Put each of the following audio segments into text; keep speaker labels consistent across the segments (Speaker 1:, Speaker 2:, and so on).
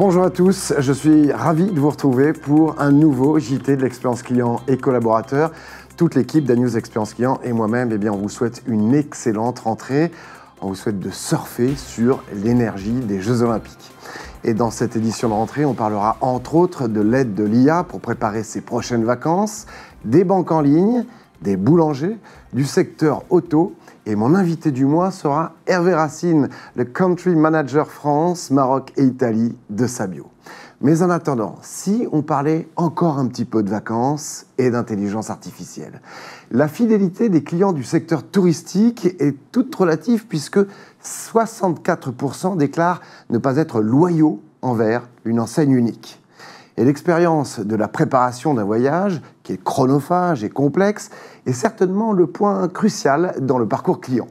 Speaker 1: Bonjour à tous, je suis ravi de vous retrouver pour un nouveau JT de l'expérience client et collaborateurs. Toute l'équipe d'Anews Expérience Client et moi-même, on vous souhaite une excellente rentrée. On vous souhaite de surfer sur l'énergie des Jeux Olympiques. Et dans cette édition de rentrée, on parlera entre autres de l'aide de l'IA pour préparer ses prochaines vacances, des banques en ligne, des boulangers, du secteur auto. Et mon invité du mois sera Hervé Racine, le Country Manager France, Maroc et Italie de Sabio. Mais en attendant, si on parlait encore un petit peu de vacances et d'intelligence artificielle, la fidélité des clients du secteur touristique est toute relative puisque 64% déclarent ne pas être loyaux envers une enseigne unique. Et l'expérience de la préparation d'un voyage, qui est chronophage et complexe, est certainement le point crucial dans le parcours client.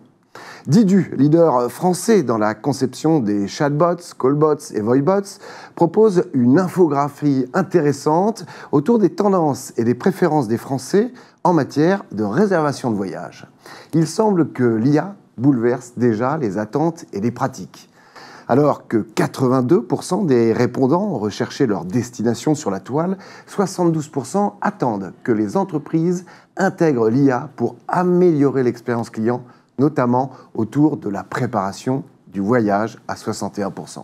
Speaker 1: Didu, leader français dans la conception des chatbots, callbots et voicebots, propose une infographie intéressante autour des tendances et des préférences des Français en matière de réservation de voyage. Il semble que l'IA bouleverse déjà les attentes et les pratiques. Alors que 82% des répondants ont recherché leur destination sur la toile, 72% attendent que les entreprises intègrent l'IA pour améliorer l'expérience client, notamment autour de la préparation du voyage à 61%.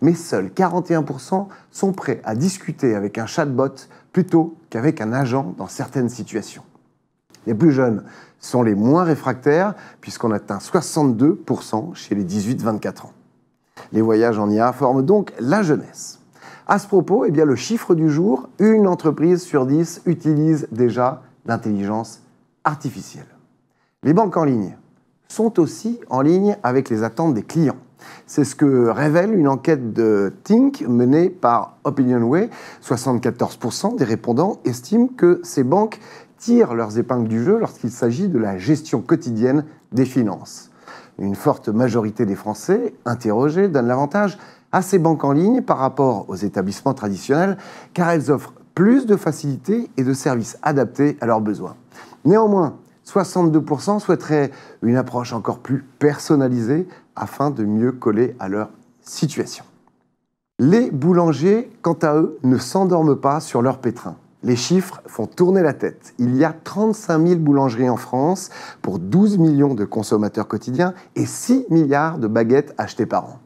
Speaker 1: Mais seuls 41% sont prêts à discuter avec un chatbot plutôt qu'avec un agent dans certaines situations. Les plus jeunes sont les moins réfractaires puisqu'on atteint 62% chez les 18-24 ans. Les voyages en IA forment donc la jeunesse. À ce propos, le chiffre du jour, une entreprise sur 10 utilise déjà l'intelligence artificielle. Les banques en ligne sont aussi en ligne avec les attentes des clients. C'est ce que révèle une enquête de Think menée par Opinionway. 74% des répondants estiment que ces banques tirent leurs épingles du jeu lorsqu'il s'agit de la gestion quotidienne des finances. Une forte majorité des Français interrogés donne l'avantage à ces banques en ligne par rapport aux établissements traditionnels car elles offrent plus de facilité et de services adaptés à leurs besoins. Néanmoins, 62% souhaiteraient une approche encore plus personnalisée afin de mieux coller à leur situation. Les boulangers, quant à eux, ne s'endorment pas sur leur pétrin. Les chiffres font tourner la tête. Il y a 35 000 boulangeries en France pour 12 millions de consommateurs quotidiens et 6 milliards de baguettes achetées par an.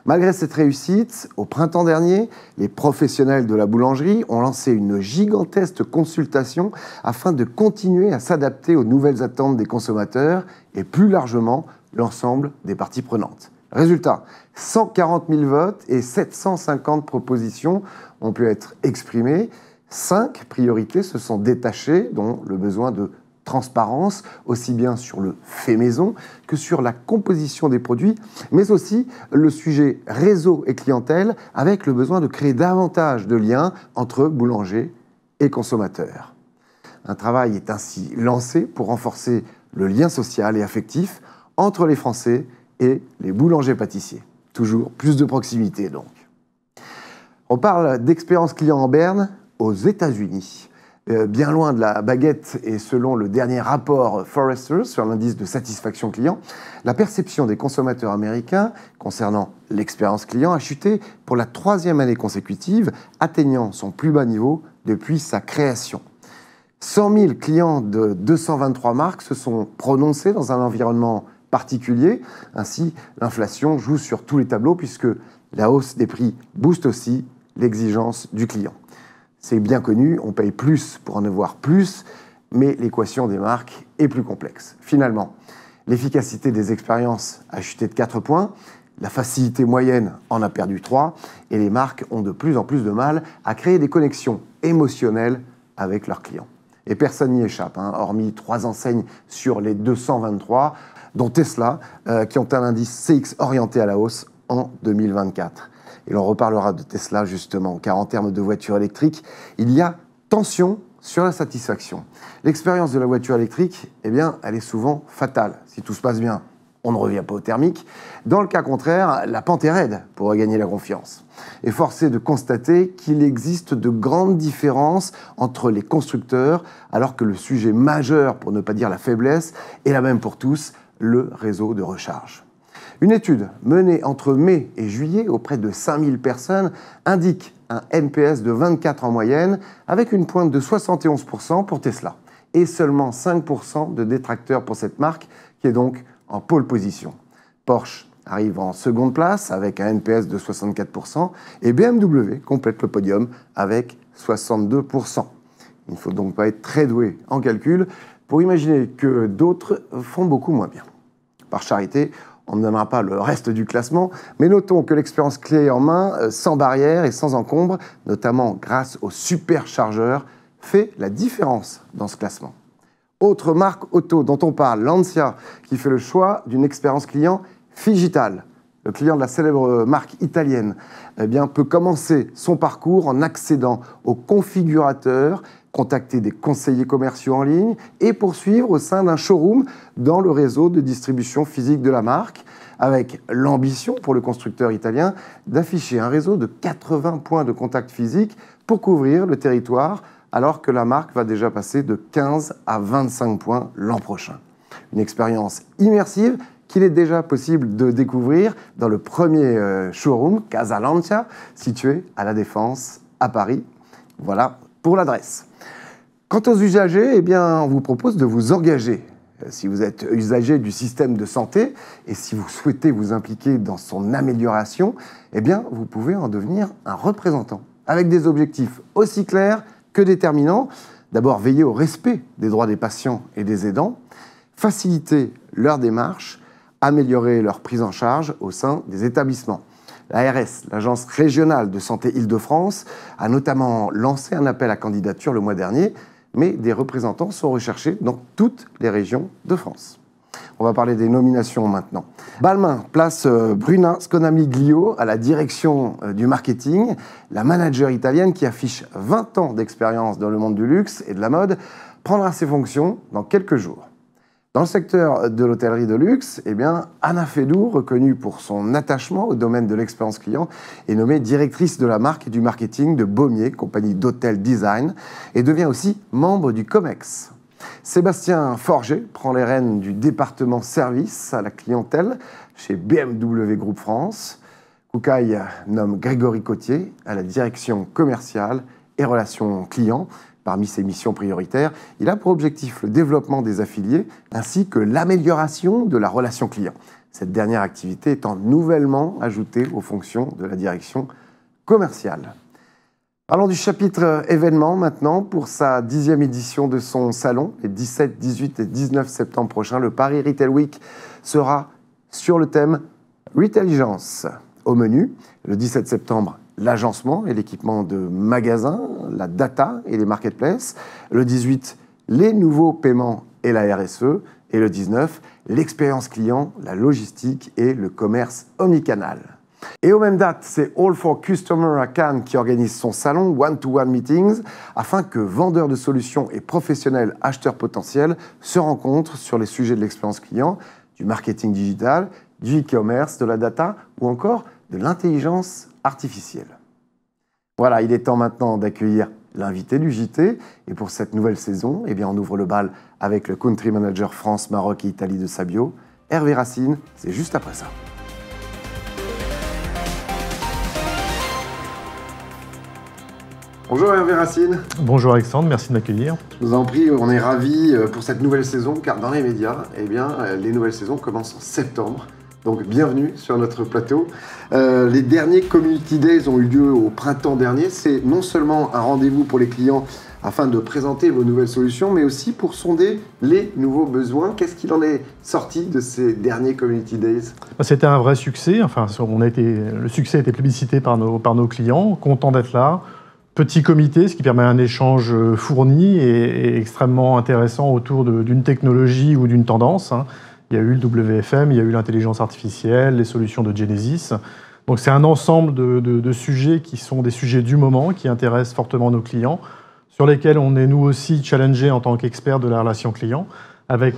Speaker 1: Malgré cette réussite, au printemps dernier, les professionnels de la boulangerie ont lancé une gigantesque consultation afin de continuer à s'adapter aux nouvelles attentes des consommateurs et plus largement l'ensemble des parties prenantes. Résultat, 140 000 votes et 750 propositions ont pu être exprimées. 5 priorités se sont détachées, dont le besoin de transparence, aussi bien sur le fait maison que sur la composition des produits, mais aussi le sujet réseau et clientèle, avec le besoin de créer davantage de liens entre boulangers et consommateurs. Un travail est ainsi lancé pour renforcer le lien social et affectif entre les Français et les boulangers-pâtissiers. Toujours plus de proximité, donc. On parle d'expérience client en berne aux États-Unis. Bien loin de la baguette et selon le dernier rapport Forrester sur l'indice de satisfaction client, la perception des consommateurs américains concernant l'expérience client a chuté pour la 3e année consécutive, atteignant son plus bas niveau depuis sa création. 100 000 clients de 223 marques se sont prononcés dans un environnement particulier. Ainsi, l'inflation joue sur tous les tableaux puisque la hausse des prix booste aussi l'exigence du client. C'est bien connu, on paye plus pour en avoir plus, mais l'équation des marques est plus complexe. Finalement, l'efficacité des expériences a chuté de 4 points, la facilité moyenne en a perdu 3, et les marques ont de plus en plus de mal à créer des connexions émotionnelles avec leurs clients. Et personne n'y échappe, hormis 3 enseignes sur les 223, dont Tesla, qui ont un indice CX orienté à la hausse en 2024. Et l'on reparlera de Tesla justement, car en termes de voitures électriques, il y a tension sur la satisfaction. L'expérience de la voiture électrique, elle est souvent fatale. Si tout se passe bien, on ne revient pas au thermique. Dans le cas contraire, la pente est raide pour regagner la confiance. Et force est de constater qu'il existe de grandes différences entre les constructeurs, alors que le sujet majeur, pour ne pas dire la faiblesse, est la même pour tous, le réseau de recharge. Une étude menée entre mai et juillet auprès de 5000 personnes indique un NPS de 24 en moyenne, avec une pointe de 71% pour Tesla, et seulement 5% de détracteurs pour cette marque, qui est donc en pole position. Porsche arrive en seconde place avec un NPS de 64%, et BMW complète le podium avec 62%. Il ne faut donc pas être très doué en calcul pour imaginer que d'autres font beaucoup moins bien. Par charité, on ne donnera pas le reste du classement, mais notons que l'expérience clé en main, sans barrière et sans encombre, notamment grâce au superchargeur, fait la différence dans ce classement. Autre marque auto dont on parle, Lancia, qui fait le choix d'une expérience client Figital. Le client de la célèbre marque italienne peut commencer son parcours en accédant au configurateur, contacter des conseillers commerciaux en ligne et poursuivre au sein d'un showroom dans le réseau de distribution physique de la marque, avec l'ambition pour le constructeur italien d'afficher un réseau de 80 points de contact physique pour couvrir le territoire, alors que la marque va déjà passer de 15 à 25 points l'an prochain. Une expérience immersive qu'il est déjà possible de découvrir dans le premier showroom, Casa Lancia, situé à La Défense, à Paris. Voilà pour l'adresse. Quant aux usagers, on vous propose de vous engager. Si vous êtes usager du système de santé et si vous souhaitez vous impliquer dans son amélioration, vous pouvez en devenir un représentant, avec des objectifs aussi clairs que déterminants. D'abord, veiller au respect des droits des patients et des aidants, faciliter leur démarche, améliorer leur prise en charge au sein des établissements. L'ARS, l'Agence régionale de santé Île-de-France, a notamment lancé un appel à candidature le mois dernier, mais des représentants sont recherchés dans toutes les régions de France. On va parler des nominations maintenant. Balmain place Bruna Sconamiglio à la direction du marketing. La manager italienne qui affiche 20 ans d'expérience dans le monde du luxe et de la mode prendra ses fonctions dans quelques jours. Dans le secteur de l'hôtellerie de luxe, Anna Fédou, reconnue pour son attachement au domaine de l'expérience client, est nommée directrice de la marque et du marketing de Baumier, compagnie d'hôtel design, et devient aussi membre du COMEX. Sébastien Forger prend les rênes du département service à la clientèle chez BMW Group France. Koukaï nomme Grégory Cotier à la direction commerciale et relations clients. Parmi ses missions prioritaires, il a pour objectif le développement des affiliés ainsi que l'amélioration de la relation client. Cette dernière activité étant nouvellement ajoutée aux fonctions de la direction commerciale. Parlons du chapitre événements maintenant. Pour sa 10e édition de son salon, les 17, 18 et 19 septembre prochains, le Paris Retail Week sera sur le thème Retailligence. Au menu, le 17 septembre, l'agencement et l'équipement de magasins, la data et les marketplaces. Le 18, les nouveaux paiements et la RSE. Et le 19, l'expérience client, la logistique et le commerce omnicanal. Et aux mêmes dates, c'est All for Customer à Cannes qui organise son salon One-to-One Meetings afin que vendeurs de solutions et professionnels acheteurs potentiels se rencontrent sur les sujets de l'expérience client, du marketing digital, du e-commerce, de la data ou encore de l'intelligence artificielle. Voilà, il est temps maintenant d'accueillir l'invité du JT. Et pour cette nouvelle saison, on ouvre le bal avec le Country Manager France, Maroc et Italie de Sabio, Hervé Racine. C'est juste après ça. Bonjour Hervé Racine.
Speaker 2: Bonjour Alexandre, merci de m'accueillir.
Speaker 1: Je vous en prie, on est ravis pour cette nouvelle saison, car dans les médias, les nouvelles saisons commencent en septembre. Donc bienvenue sur notre plateau. Les derniers Community Days ont eu lieu au printemps dernier. C'est non seulement un rendez-vous pour les clients afin de présenter vos nouvelles solutions, mais aussi pour sonder les nouveaux besoins. Qu'est-ce qu'il en est sorti de ces derniers Community Days ?
Speaker 2: C'était un vrai succès. Le succès a été plébiscité par nos clients. Content d'être là. Petit comité, ce qui permet un échange fourni et extrêmement intéressant autour d'une technologie ou d'une tendance. Il y a eu le WFM, il y a eu l'intelligence artificielle, les solutions de Genesis. Donc c'est un ensemble de sujets qui sont des sujets du moment, qui intéressent fortement nos clients, sur lesquels on est nous aussi challengés en tant qu'experts de la relation client, avec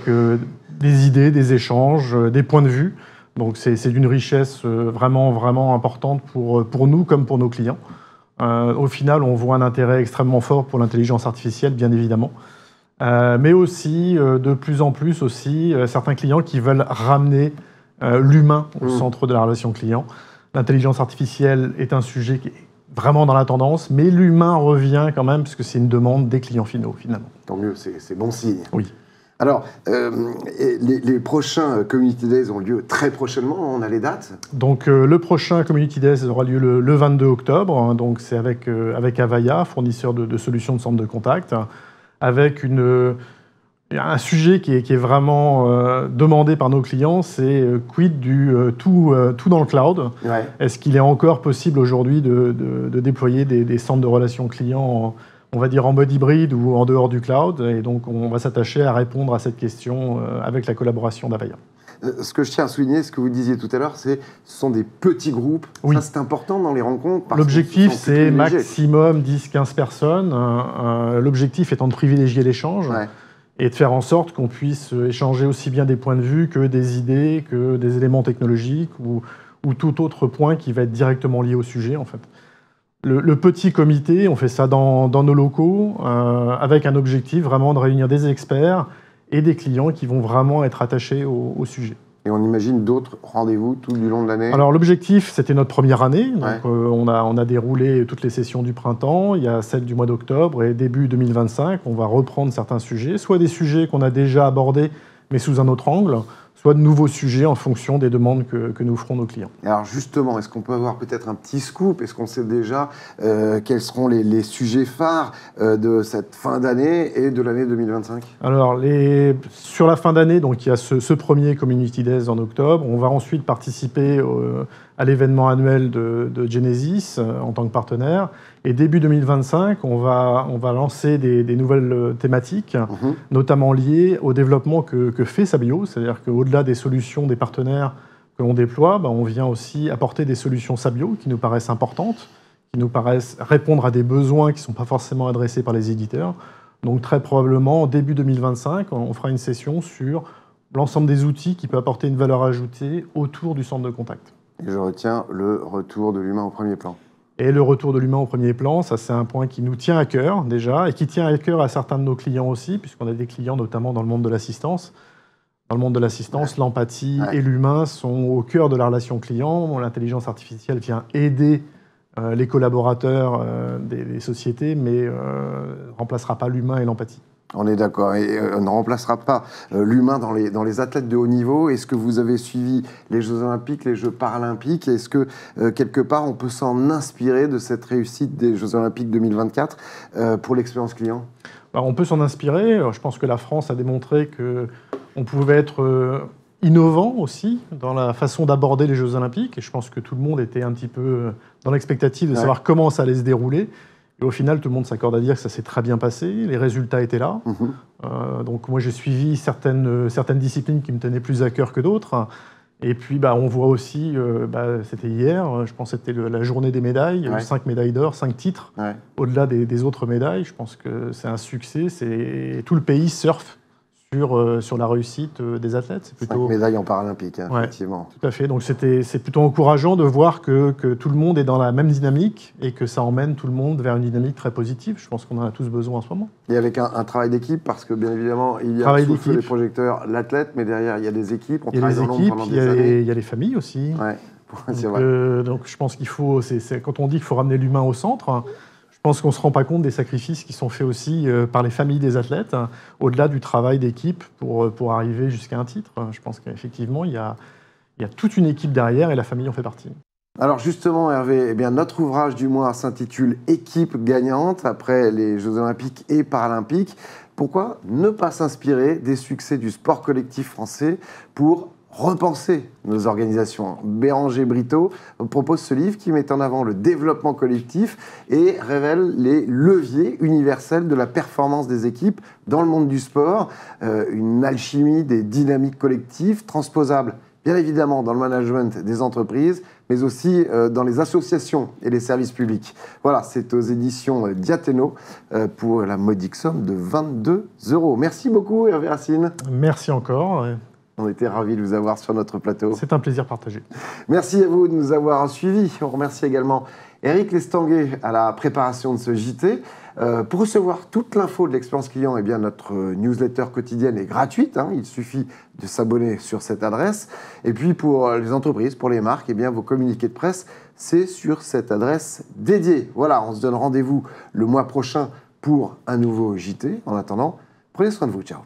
Speaker 2: des idées, des échanges, des points de vue. Donc c'est d'une richesse vraiment, vraiment importante pour nous comme pour nos clients. Au final, on voit un intérêt extrêmement fort pour l'intelligence artificielle, bien évidemment. Mais aussi, de plus en plus, certains clients qui veulent ramener l'humain au centre de la relation client. L'intelligence artificielle est un sujet qui est vraiment dans la tendance, mais l'humain revient quand même, parce que c'est une demande des clients finaux, finalement.
Speaker 1: Tant mieux, c'est bon signe.
Speaker 2: Oui.
Speaker 1: Alors, les prochains Community Days ont lieu très prochainement, on a les dates?
Speaker 2: Donc, le prochain Community Days aura lieu le 22 octobre, donc c'est avec Avaya, fournisseur de solutions de centre de contact, avec un sujet qui est vraiment demandé par nos clients, c'est quid du tout dans le cloud.
Speaker 1: Ouais.
Speaker 2: Est-ce qu'il est encore possible aujourd'hui de déployer des centres de relations clients, on va dire en mode hybride ou en dehors du cloud? Et donc, on va s'attacher à répondre à cette question avec la collaboration d'Avaya.
Speaker 1: Ce que je tiens à souligner, ce que vous disiez tout à l'heure, ce sont des petits groupes.
Speaker 2: Oui.
Speaker 1: Ça, c'est important dans les rencontres.
Speaker 2: L'objectif, c'est maximum 10-15 personnes. L'objectif étant de privilégier l'échange. Ouais. Et de faire en sorte qu'on puisse échanger aussi bien des points de vue que des idées, que des éléments technologiques ou tout autre point qui va être directement lié au sujet, en fait. Le petit comité, on fait ça dans nos locaux, avec un objectif vraiment de réunir des experts et des clients qui vont vraiment être attachés au sujet.
Speaker 1: Et on imagine d'autres rendez-vous tout du long de l'année?
Speaker 2: Alors l'objectif, c'était notre première année. Donc,
Speaker 1: ouais.
Speaker 2: On a déroulé toutes les sessions du printemps. Il y a celle du mois d'octobre et début 2025, on va reprendre certains sujets, soit des sujets qu'on a déjà abordés, mais sous un autre angle, soit de nouveaux sujets en fonction des demandes que nous ferons nos clients.
Speaker 1: Alors justement, est-ce qu'on peut avoir peut-être un petit scoop? Est-ce qu'on sait déjà quels seront les sujets phares de cette fin d'année et de l'année 2025?
Speaker 2: Alors, sur la fin d'année, donc il y a ce premier Community Days en octobre. On va ensuite participer à l'événement annuel de Genesis en tant que partenaire. Et début 2025, on va lancer des nouvelles thématiques, notamment liées au développement que fait Sabio. C'est-à-dire qu'au-delà des solutions des partenaires que l'on déploie, on vient aussi apporter des solutions Sabio qui nous paraissent importantes, qui nous paraissent répondre à des besoins qui ne sont pas forcément adressés par les éditeurs. Donc très probablement, début 2025, on fera une session sur l'ensemble des outils qui peuvent apporter une valeur ajoutée autour du centre de contact.
Speaker 1: Et je retiens le retour de l'humain au premier plan.
Speaker 2: Et le retour de l'humain au premier plan, ça c'est un point qui nous tient à cœur déjà, et qui tient à cœur à certains de nos clients aussi, puisqu'on a des clients notamment dans le monde de l'assistance. Dans le monde de l'assistance, l'empathie et l'humain sont au cœur de la relation client. L'intelligence artificielle vient aider les collaborateurs des sociétés, mais ne remplacera pas l'humain et l'empathie.
Speaker 1: On est d'accord, et on ne remplacera pas l'humain dans les athlètes de haut niveau. Est-ce que vous avez suivi les Jeux Olympiques, les Jeux Paralympiques? Est-ce que, quelque part, on peut s'en inspirer de cette réussite des Jeux Olympiques 2024 pour l'expérience client?
Speaker 2: Alors, on peut s'en inspirer. Je pense que la France a démontré qu'on pouvait être innovant aussi dans la façon d'aborder les Jeux Olympiques. Et je pense que tout le monde était un petit peu dans l'expectative de savoir comment ça allait se dérouler. Et au final, tout le monde s'accorde à dire que ça s'est très bien passé, les résultats étaient là. Donc moi, j'ai suivi certaines disciplines qui me tenaient plus à cœur que d'autres. Et puis, on voit aussi, c'était hier, je pense que c'était la journée des médailles, 5 médailles d'or, 5 titres, au-delà des autres médailles. Je pense que c'est un succès, tout le pays surfe sur la réussite des athlètes. C'est plutôt
Speaker 1: 5 médailles en paralympique, effectivement.
Speaker 2: Tout à fait. Donc c'est plutôt encourageant de voir que tout le monde est dans la même dynamique et que ça emmène tout le monde vers une dynamique très positive. Je pense qu'on en a tous besoin en ce moment. Et
Speaker 1: avec un travail d'équipe, parce que bien évidemment, il y a sous le feu des projecteurs l'athlète, mais derrière, il y a des équipes.
Speaker 2: Il y a des équipes, pendant des années. Il y a les familles aussi.
Speaker 1: Ouais.
Speaker 2: C'est vrai. Donc je pense qu'il faut, quand on dit qu'il faut ramener l'humain au centre, je pense qu'on ne se rend pas compte des sacrifices qui sont faits aussi par les familles des athlètes, au-delà du travail d'équipe pour arriver jusqu'à un titre. Je pense qu'effectivement, il y a toute une équipe derrière et la famille en fait partie.
Speaker 1: Alors justement, Hervé, notre ouvrage du mois s'intitule « Équipe gagnante » après les Jeux Olympiques et Paralympiques. Pourquoi ne pas s'inspirer des succès du sport collectif français pour repenser nos organisations? Béranger Brito propose ce livre qui met en avant le développement collectif et révèle les leviers universels de la performance des équipes dans le monde du sport, une alchimie des dynamiques collectives transposables bien évidemment dans le management des entreprises, mais aussi dans les associations et les services publics. Voilà, c'est aux éditions Diathéno pour la modique somme de 22 €. Merci beaucoup Hervé Racine.
Speaker 2: Merci encore.
Speaker 1: On était ravis de vous avoir sur notre plateau.
Speaker 2: C'est un plaisir partagé.
Speaker 1: Merci à vous de nous avoir suivis. On remercie également Eric Lestanguet à la préparation de ce JT. Pour recevoir toute l'info de l'expérience client, eh bien, notre newsletter quotidienne est gratuite. Il suffit de s'abonner sur cette adresse. Et puis pour les entreprises, pour les marques, eh bien, vos communiqués de presse, c'est sur cette adresse dédiée. Voilà, on se donne rendez-vous le mois prochain pour un nouveau JT. En attendant, prenez soin de vous. Ciao.